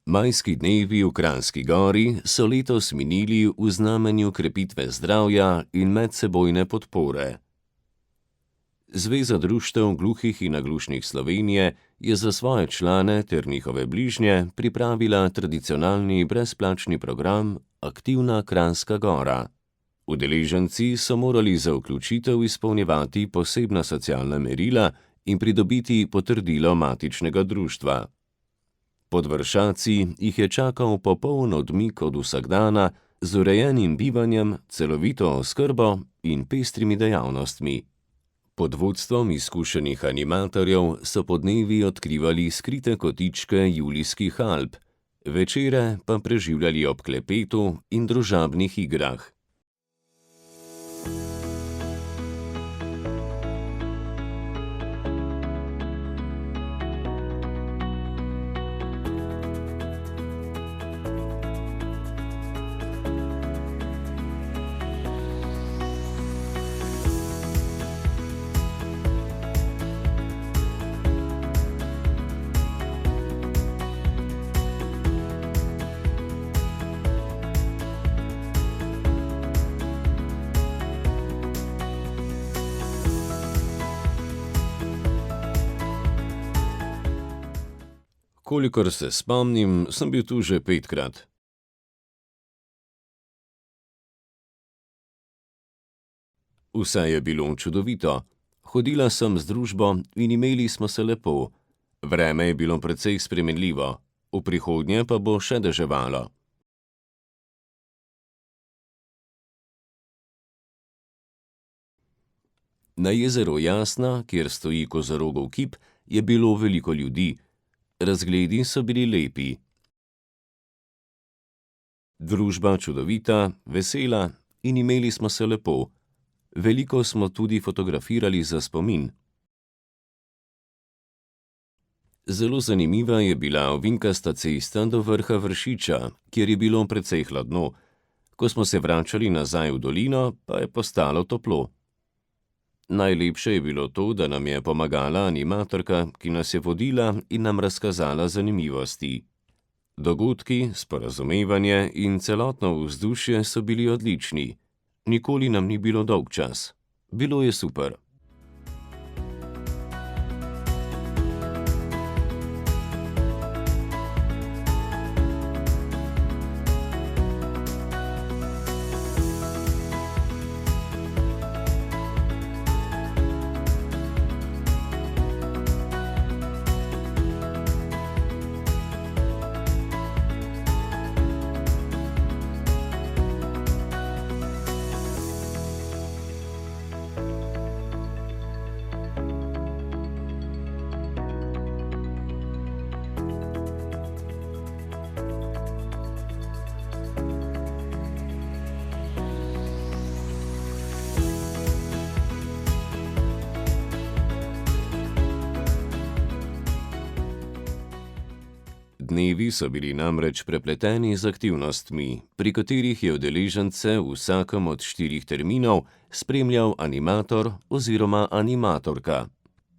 Majski dnevi v Kranjski Gori so letos minili v znamenju krepitve zdravja in medsebojne podpore. Zveza društev gluhih in naglušnih Slovenije je za svoje člane ter njihove bližnje pripravila tradicionalni brezplačni program Aktivna Kranjska Gora. Udeleženci so morali za vključitev izpolnjevati posebna socialna merila in pridobiti potrdilo matičnega društva. Pod Vršaci jih je čakal popoln odmik od vsakdana z urejenim bivanjem, celovito oskrbo in pestrimi dejavnostmi. Pod vodstvom izkušenih animatorjev so podnevi odkrivali skrite kotičke Julijskih Alp, večere pa preživljali ob klepetu in družabnih igrah. Kolikor se spomnim, sem bil tu že 5-krat. Vse je bilo čudovito. Hodila sem z družbo in imeli smo se lepo. Vreme je bilo precej spremenljivo, v prihodnje pa bo še deževalo. Na jezeru Jasna, kjer stoji kozorogov kip, je bilo veliko ljudi. Razgledi so bili lepi. Družba čudovita, vesela in imeli smo se lepo. Veliko smo tudi fotografirali za spomin. Zelo zanimiva je bila ovinkasta cesta do vrha Vršiča, kjer je bilo precej hladno. Ko smo se vračali nazaj v dolino, pa je postalo toplo. Najlepše je bilo to, da nam je pomagala animatorka, ki nas je vodila in nam razkazala zanimivosti. Dogodki, sporazumevanje in celotno vzdušje so bili odlični. Nikoli nam ni bilo dolgčas. Bilo je super. Dnevi so bili namreč prepleteni z aktivnostmi, pri katerih je udeležence v vsakem od 4 terminov spremljal animator oziroma animatorka.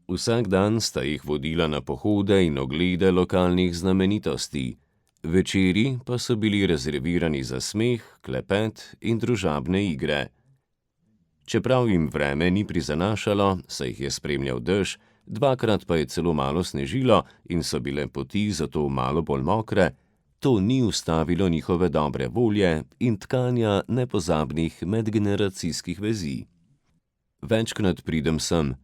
Vsak dan sta jih vodila na pohode in oglede lokalnih znamenitosti. Večeri pa so bili rezervirani za smeh, klepet in družabne igre. Čeprav jim vreme ni prizanašalo, saj jih je spremljal dež, 2-krat pa je celo malo snežilo in so bile poti zato malo bolj mokre, to ni ustavilo njihove dobre volje in tkanja nepozabnih medgeneracijskih vezi. Večkrat pridem sem.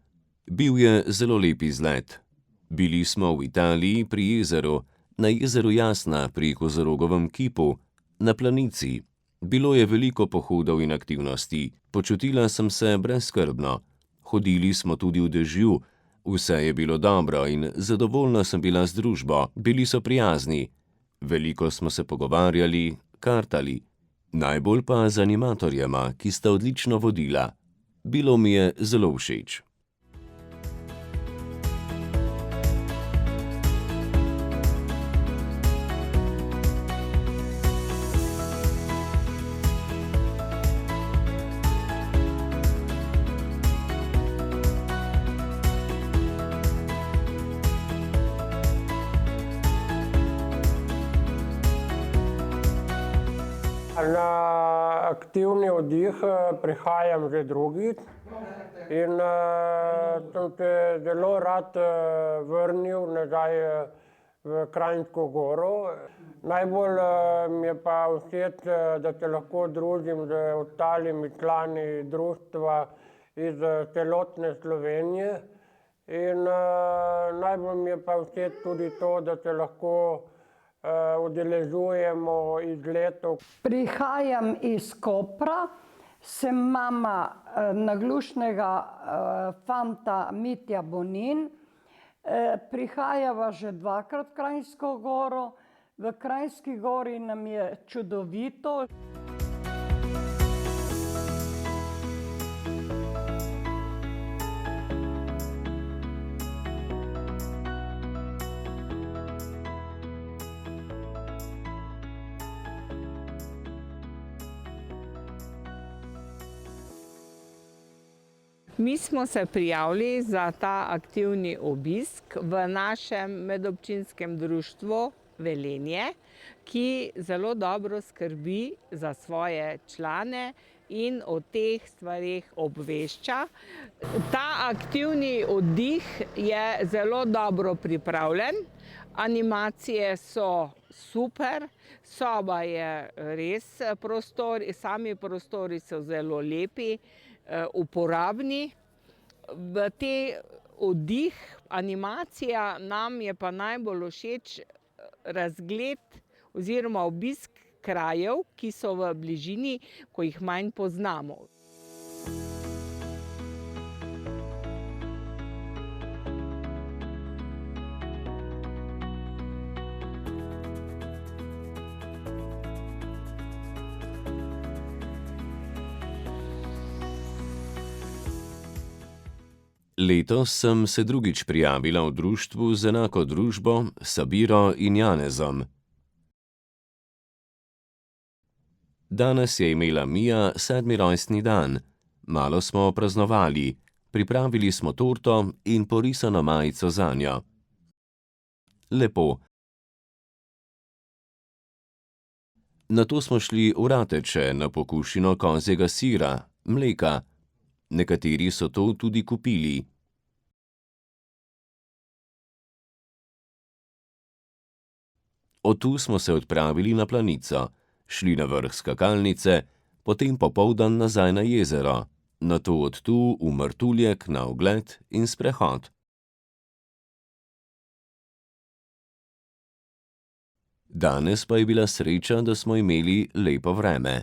Bil je zelo lep izlet. Bili smo v Italiji pri jezeru, na jezeru Jasna pri kozorogovem kipu, na Planici. Bilo je veliko pohodov in aktivnosti, počutila sem se brezskrbno. Hodili smo tudi v dežju, vse je bilo dobro in zadovoljna sem bila z družbo, bili so prijazni. Veliko smo se pogovarjali, kartali. Najbolj pa z animatorjema, ki sta odlično vodila. Bilo mi je zelo všeč. na aktivni oddih prihajam že drugič in sem se zelo rad vrnil nazaj v Kranjsko Goro. Najbolj mi je pa všeč, da se lahko družim z ostalimi člani društva iz celotne Slovenije. In najbolj mi je pa všeč tudi to, da se lahko udeležujemo izletov. Prihajam iz Kopra, sem mama naglušnega fanta Mitja Bonin. Prihajava že dvakrat v Kranjsko Goro. V Kranjski Gori nam je čudovito. Mi smo se prijavili za ta aktivni obisk v našem medobčinskem društvu Velenje, ki zelo dobro skrbi za svoje člane in o teh stvareh obvešča. Ta aktivni oddih je zelo dobro pripravljen, animacije so super, soba je res sami prostori so zelo lepi, uporabni. V te oddih, animacija, nam je pa najbolj všeč razgled oziroma obisk krajev, ki so v bližini, ko jih manj poznamo. Letos sem se drugič prijavila v društvu z enako družbo, Sabiro in Janezom. Danes je imela Mija 7. rojstni dan. Malo smo praznovali, pripravili smo torto in porisano majico zanjo. Lepo. Nato smo šli v Rateče na pokušino kozjega sira, mleka. Nekateri so to tudi kupili. Od tu smo se odpravili na Planico, šli na vrh skakalnice, potem popoldan nazaj na jezero, nato od tu v Martuljek na ogled in sprehod. Danes pa je bila sreča, da smo imeli lepo vreme.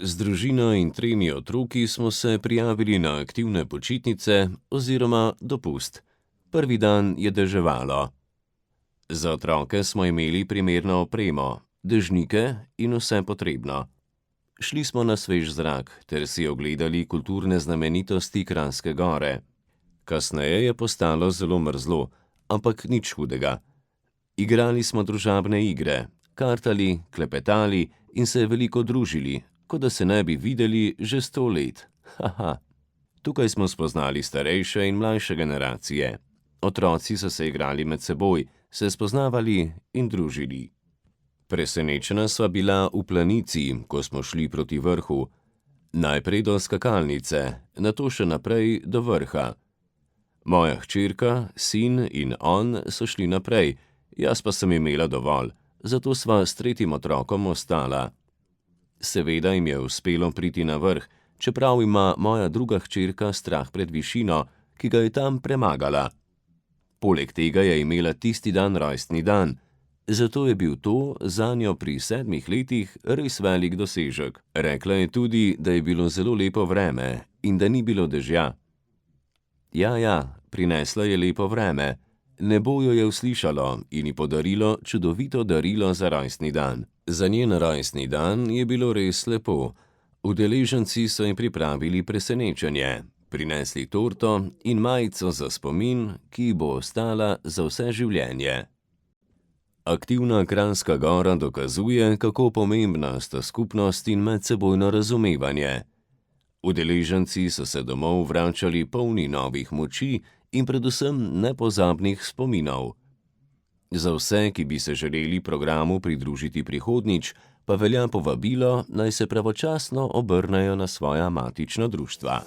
Z družino in 3 otroki smo se prijavili na aktivne počitnice oziroma dopust. Prvi dan je deževalo. Za otroke smo imeli primerno opremo, dežnike in vse potrebno. Šli smo na svež zrak ter si ogledali kulturne znamenitosti Kranjske Gore. Kasneje je postalo zelo mrzlo, ampak nič hudega. Igrali smo družabne igre, kartali, klepetali in se veliko družili, kot da se ne bi videli že 100 let. Haha. Tukaj smo spoznali starejše in mlajše generacije. Otroci so se igrali med seboj, se spoznavali in družili. Presenečena sva bila v Planici, ko smo šli proti vrhu. Najprej do skakalnice, nato še naprej do vrha. Moja hčerka, sin in on so šli naprej, jaz pa sem imela dovolj, zato sva s tretjim otrokom ostala. Seveda jim je uspelo priti na vrh, čeprav ima moja druga hčerka strah pred višino, ki ga je tam premagala. Poleg tega je imela tisti dan rojstni dan, zato je bil to zanjo pri 7 letih res velik dosežek. Rekla je tudi, da je bilo zelo lepo vreme in da ni bilo dežja. Ja, prinesla je lepo vreme. Nebo jo je uslišalo in ji podarilo čudovito darilo za rojstni dan. Za njen rojstni dan je bilo res lepo. Udeleženci so jim pripravili presenečenje, prinesli torto in majico za spomin, ki bo ostala za vse življenje. Aktivna Kranjska Gora dokazuje, kako pomembna sta skupnost in medsebojno razumevanje. Udeleženci so se domov vračali polni novih moči in predvsem nepozabnih spominov. Za vse, ki bi se želeli programu pridružiti prihodnjič, pa velja povabilo, naj se pravočasno obrnejo na svoja matična društva.